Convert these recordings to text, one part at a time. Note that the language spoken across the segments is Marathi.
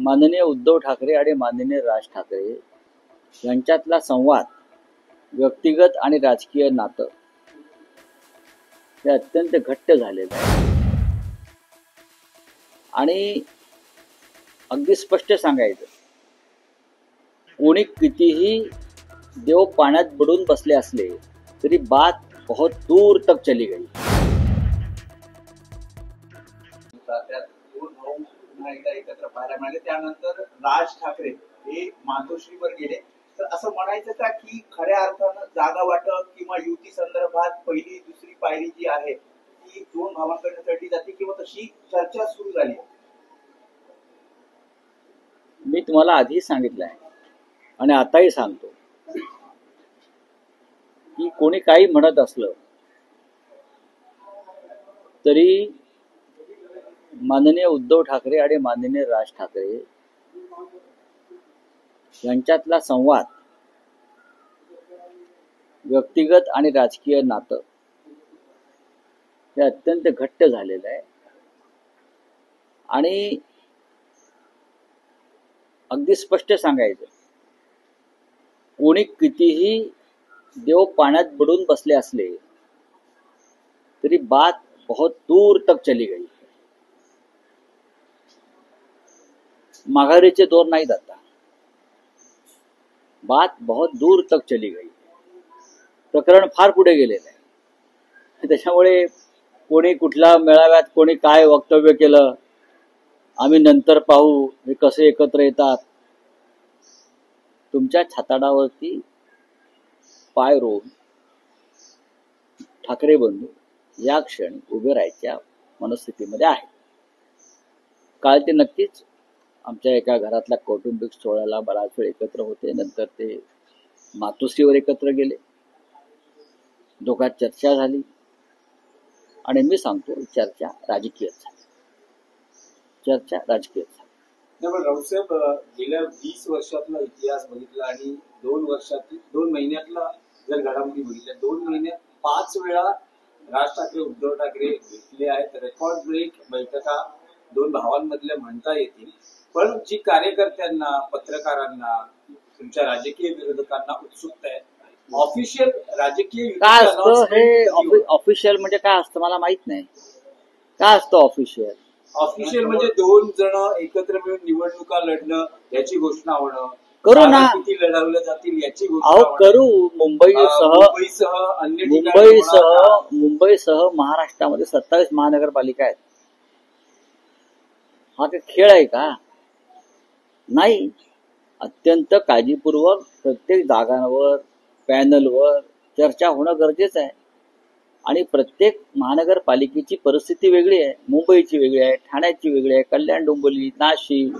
माननीय उद्धव ठाकरे आणि माननीय राज ठाकरे यांच्यातला संवाद, व्यक्तिगत आणि राजकीय नातं हे अत्यंत घट्ट झालेलं आहे. आणि अगदी स्पष्ट सांगायचं, कोणी कितीही देव पाण्यात बुडून बसले असले तरी बात बहुत दूर तक चली गई. एकत्र पाहायला मिळाले. त्यानंतर राज ठाकरे हे मातोश्रीवर गेले. तर असं म्हणायचं का की खऱ्या अर्थानं जागा वाटप किंवा युती संदर्भात पहिली दुसरी पायरी जी आहे ती दोन भावांकडे चढली जाते किंवा तशी चर्चा सुरू झाली? मी तुम्हाला आधी सांगितलं आहे आणि आताही सांगतो की कोणी काही म्हणत असलं तरी माननीय उद्धव ठाकरे आणि माननीय राज ठाकरे यांच्यातला संवाद, व्यक्तिगत आणि राजकीय नातं हे अत्यंत घट्ट झालेलं आहे. आणि अगदी स्पष्ट सांगायचं, कोणी कितीही देव पाण्यात बुडून बसले असले तरी बात बहुत दूर तक चली गई. माघारीचे दोर नाही जाता, बात बहुत दूर तक चली गई. प्रकरण फार पुढे गेलेलं आहे. त्याच्यामुळे कोणी कुठल्या मेळाव्यात कोणी काय वक्तव्य केलं, आम्ही नंतर पाहू, हे कसे एकत्र येतात, तुमच्या छाताडावरती पाय रोवून ठाकरे बंधू या क्षणी उभे राहायच्या मनस्थितीमध्ये आहे. काल ते नक्कीच आमच्या एका घरातल्या कौटुंबिक सोहळ्याला बराच वेळ एकत्र होते. नंतर ते मातोश्रीवर एकत्र गेले, दोघात चर्चा झाली आणि मी सांगतो चर्चा राजकीय झाली. चर्चा राजकीय झाली. राऊसाहेब, गेल्या 20 वर्षातला इतिहास बघितला आणि 2 महिन्यातला जर घडामोडी बघितल्या, 2 महिन्यात 5 वेळा राज ठाकरे उद्धव ठाकरे भेटले आहेत. रेकॉर्ड ब्रेक बैठका दोन भावांमधल्या म्हणता येतील. पण जी कार्यकर्त्यांना, पत्रकारांना, तुमच्या राजकीय विरोधकांना उत्सुकता आहे, ऑफिशियल राजकीय काय असतं हे? ऑफिशियल म्हणजे काय असतं मला माहित नाही. काय असतं ऑफिशियल? ऑफिशियल म्हणजे 2 जण एकत्र मिळून निवडणुका लढणं याची घोषणा होणं, करू ना, किती लढवल्या जातील याची घोषणा करू. मुंबईसह महाराष्ट्रामध्ये 27 महानगरपालिका आहेत. हा काही खेळ आहे का? नाही. अत्यंत काळजीपूर्वक प्रत्येक जागांवर, पॅनलवर चर्चा होणं गरजेचं आहे. आणि प्रत्येक महानगरपालिकेची परिस्थिती वेगळी आहे. मुंबईची वेगळी आहे, ठाण्याची वेगळी आहे, कल्याण, डोंबिवली, नाशिक,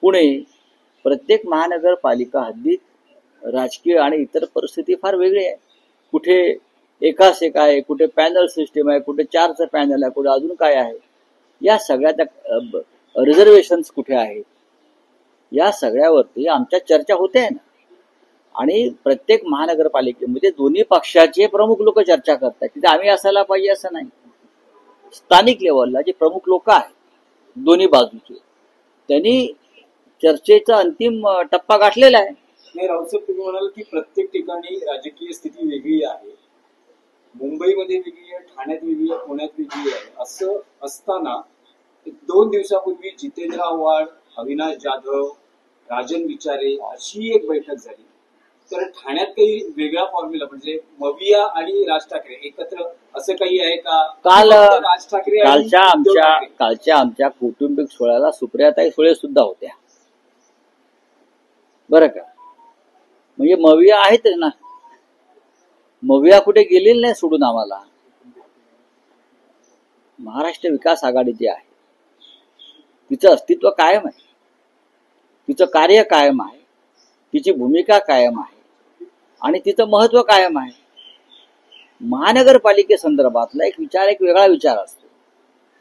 पुणे, प्रत्येक महानगरपालिका हद्दीत राजकीय आणि इतर परिस्थिती फार वेगळी आहे. कुठे एकाच एक आहे, कुठे पॅनल सिस्टीम आहे, कुठे 4चं पॅनल आहे, कुठे अजून काय आहे, या सगळ्या रिझर्वेशन्स कुठे आहेत, या सगळ्यावरती आमच्या चर्चा होते आहे ना. आणि प्रत्येक महानगरपालिकेमध्ये दोन्ही पक्षाचे प्रमुख लोक चर्चा करतात. तिथे आम्ही असायला पाहिजे असं नाही. स्थानिक लेवलला जे प्रमुख लोक आहेत दोन्ही बाजूचे, त्यांनी चर्चेचा अंतिम टप्पा गाठलेला आहे. नाही राऊसाहेब, तुम्ही म्हणाल की प्रत्येक ठिकाणी राजकीय स्थिती वेगळी आहे. मुंबईमध्ये वेगळी आहे, ठाण्यात वेगळी आहे, पुण्यात वेगळी आहे. असं असताना 2 दिवसापूर्वी जितेंद्र आव्हाड, अविनाश जाधव, राजन विचारे अशी एक बैठक झाली. तर ठाण्यात काही वेगळा फॉर्म्युला म्हणजे मविया आणि राज ठाकरे एकत्र असं काही आहे का? राज ठाकरे कालच्या आमच्या कौटुंबिक सोहळ्याला सुप्रियाताई सुळे सुद्धा होत्या, बरं का. म्हणजे मविया आहेत ना, मविया कुठे गेलेली नाही सोडून आम्हाला. महाराष्ट्र विकास आघाडी जी आहे तिचं अस्तित्व कायम आहे, तिचं कार्य कायम आहे, तिची भूमिका कायम आहे आणि तिचं महत्व कायम आहे. महानगरपालिकेसंदर्भातला एक वेगळा विचार असतो.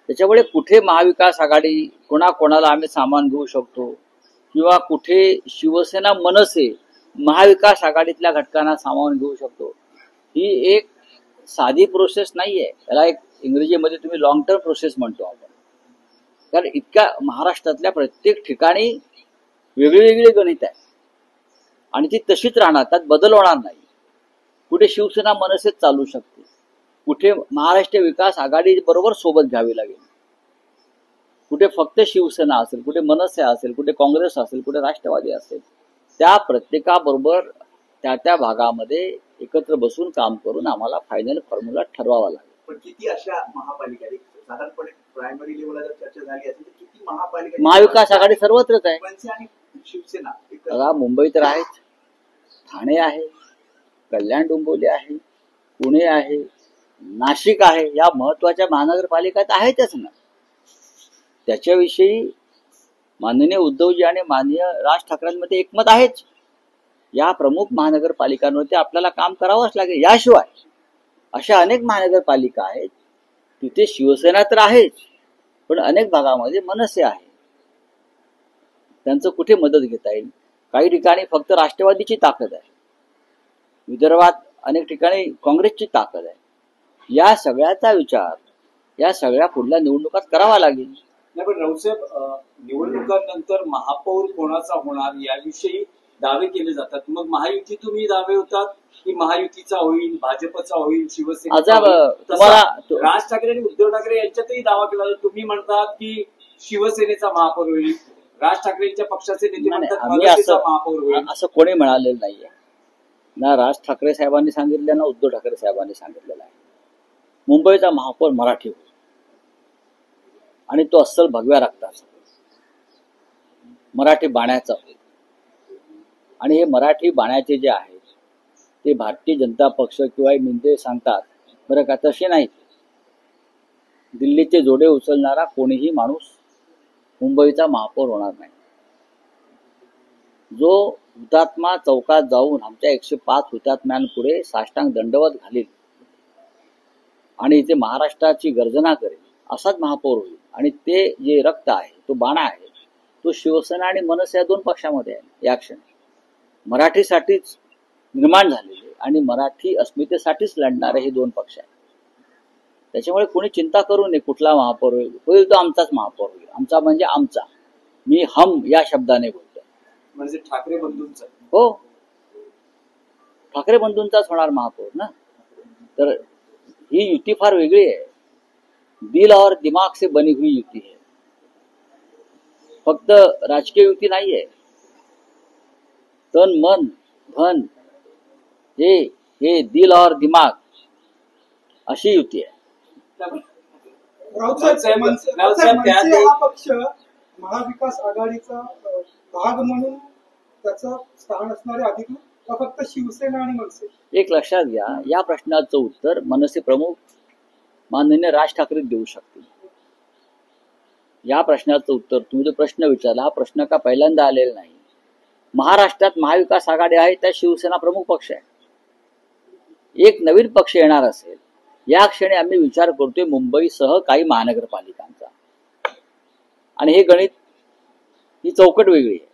त्याच्यामुळे कुठे महाविकास आघाडी कोणाकोणाला आम्ही सामान घेऊ शकतो किंवा कुठे शिवसेना मनसे महाविकास आघाडीतल्या घटकांना सामावून घेऊ शकतो, ही एक साधी प्रोसेस नाहीये. त्याला एक इंग्रजीमध्ये तुम्ही लॉंग टर्म प्रोसेस म्हणतो आपण. कारण इतक्या महाराष्ट्रातल्या प्रत्येक ठिकाणी वेगळी वेगळी गणित आहे आणि ती तशीच राहणार, त्यात बदल होणार नाही. कुठे शिवसेना मनसेच चालू शकते, कुठे महाराष्ट्र विकास आघाडी बरोबर सोबत घ्यावी लागेल, कुठे फक्त शिवसेना असेल, कुठे मनसे असेल, कुठे काँग्रेस असेल, कुठे राष्ट्रवादी असेल. त्या प्रत्येकाबरोबर त्या त्या भागामध्ये एकत्र बसून काम करून आम्हाला फायनल फॉर्म्युला ठरवावा लागेल. पण किती अशा महापालिका आहेत? साधारणपणे प्रायमरी लेवलला जर चर्चा झाली असेल तर किती महापालिका? महाविकास आघाडी सर्वत्रच आहे. मनसे आणि शिवसेना बघा, मुंबई तर आहेच, ठाणे आहे, कल्याण डोंबिवली आहे, पुणे आहे, नाशिक आहे. या महत्वाच्या महानगरपालिका तर आहेतच ना. त्याच्याविषयी माननीय उद्धवजी आणि माननीय राज ठाकरेंमध्ये एकमत आहेच. या प्रमुख महानगरपालिकांवरती आपल्याला काम करावंच लागेल. याशिवाय अशा अनेक महानगरपालिका आहेत तिथे शिवसेना तर आहेच, पण अनेक भागामध्ये मनसे आहे. त्यांचं कुठे मदत घेता येईल? काही ठिकाणी फक्त राष्ट्रवादीची ताकद आहे, विदर्भात अनेक ठिकाणी काँग्रेसची ताकद आहे. या सगळ्याचा विचार या सगळ्या पुढल्या निवडणुकात करावा लागेल. नाही, पण राऊसाहेब, निवडणुकांनंतर महापौर कोणाचा होणार याविषयी दावे केले जातात. मग महायुतीतूनही दावे होतात की महायुतीचा होईल, भाजपचा होईल, शिवसेनेचा होईल. तसा राज ठाकरे आणि उद्धव ठाकरे यांच्यातही दावा केला जातो. तुम्ही म्हणतात की शिवसेनेचा महापौर होईल, राज ठाकरेंच्या पक्षाचे नेते म्हणतात मनसेचा महापौर होईल. असं कोणी म्हणालेलं नाहीये ना. राज ठाकरे साहेबांनी सांगितलं ना उद्धव ठाकरे साहेबांनी सांगितलेलं आहे. मुंबईचा महापौर मराठी होईल आणि तो अस्सल भगव्या रक्ताचा मराठी बाण्याचा होईल. आणि हे मराठी बाण्याचे जे आहेत ते भारतीय जनता पक्ष किंवा मिंदे सांगतात बरं का, तसे नाहीत. दिल्लीचे जोडे उचलणारा कोणीही माणूस मुंबईचा महापौर होणार नाही. जो हुतात्मा चौकात जाऊन आमच्या 105 हुतात्म्यांपुढे साष्टांग दंडवत घालील आणि इथे महाराष्ट्राची गर्जना करेल असाच महापौर होईल. आणि ते जे रक्त आहे, तो बाणा आहे, तो शिवसेना आणि मनसे या दोन पक्षामध्ये आहे. या क्षणी मराठीसाठीच निर्माण झालेले आणि मराठी अस्मितेसाठीच लढणारे हे दोन पक्ष आहेत. त्याच्यामुळे कोणी चिंता करू नये कुठला महापौर होईल तो आमचाच महापौर होईल. आमचा म्हणजे आमचा. मी हम या शब्दाने बोलतो. म्हणजे ठाकरे बंधूंचा? हो, ठाकरे बंधूंचाच होणार महापौर ना. तर ही युती फार वेगळी आहे. दिल और दिमाग से बनी हुई युती है, फक्त राजकीय युती नाहीये. तन मन धन हे दिल और दिमाग अशी युती आहे. मनसे हा पक्ष महाविकास आघाडीचा भाग म्हणून त्याचं स्थान असणारे अधिकृत का फक्त शिवसेना आणि मनसे? एक लक्षात घ्या, या प्रश्नाचं उत्तर मनसे प्रमुख माननीय राज ठाकरे देऊ शकतील. या प्रश्नाचं उत्तर, तुम्ही जो प्रश्न विचारला हा प्रश्न का पहिल्यांदा आलेला नाही. महाराष्ट्रात महाविकास आघाडी आहे, त्या शिवसेना प्रमुख पक्ष आहे. एक नवीन पक्ष येणार असेल या क्षणी आम्ही विचार करतोय मुंबईसह काही महानगरपालिकांचा. आणि हे गणित, ही चौकट वेगळी आहे.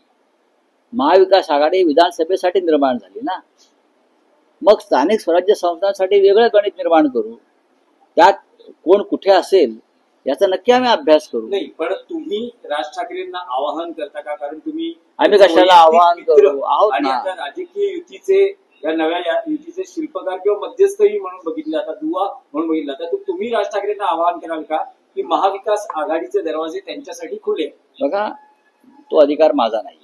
महाविकास आघाडी विधानसभेसाठी निर्माण झाली ना, मग स्थानिक स्वराज्य संस्थांसाठी वेगळं गणित निर्माण करू. त्यात कोण कुठे असेल याचा नक्की आम्ही अभ्यास करू. नाही, पण तुम्ही राज ठाकरेंना आवाहन करता का? कारण तुम्ही आम्ही कशाला आवाहन करू आहोत आणि ना. आता राजकीय युतीचे या नव्या युतीचे शिल्पकार किंवा मध्यस्थही म्हणून बघितले जातात, दुवा म्हणून बघितला जातात. तर तुम्ही राज ठाकरेंना आवाहन कराल का की महाविकास आघाडीचे दरवाजे त्यांच्यासाठी खुले? बघा, तो अधिकार माझा नाही.